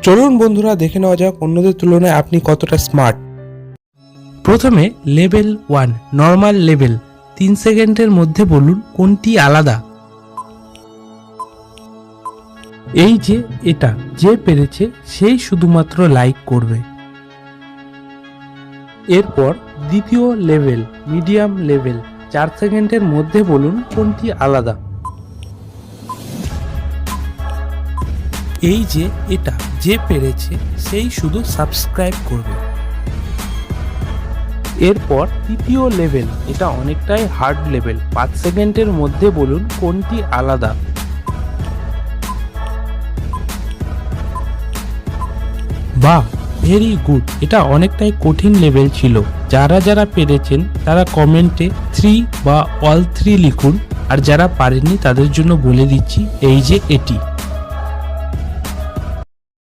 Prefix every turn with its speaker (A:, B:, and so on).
A: চলুন বন্ধুরা দেখে নেওয়া যাক অন্যদের তুলনায় আপনি কতটা স্মার্ট। প্রথমে লেভেল 1 নর্মাল লেভেল, 3 সেকেন্ডের মধ্যে বলুন কোনটি আলাদা। এই যে এটা যে পেরেছে সেই শুধুমাত্র লাইক করবে। এরপর দ্বিতীয় লেভেল মিডিয়াম লেভেল, 4 সেকেন্ডের মধ্যে বলুন কোনটি আলাদা। এই যে এটা যে পেরেছে সেই শুধু সাবস্ক্রাইব করবে। এরপর তৃতীয় লেভেল, এটা অনেকটাই হার্ড লেভেল, 5 সেকেন্ডের মধ্যে বলুন কোনটি আলাদা। বাহ, ভেরি গুড। এটা অনেকটাই কঠিন লেভেল ছিল। যারা যারা পেরেছেন তারা কমেন্টে 3 বা অল 3 লিখুন, আর যারা পারেননি তাদের জন্য বলে দিচ্ছি এই যে এটি।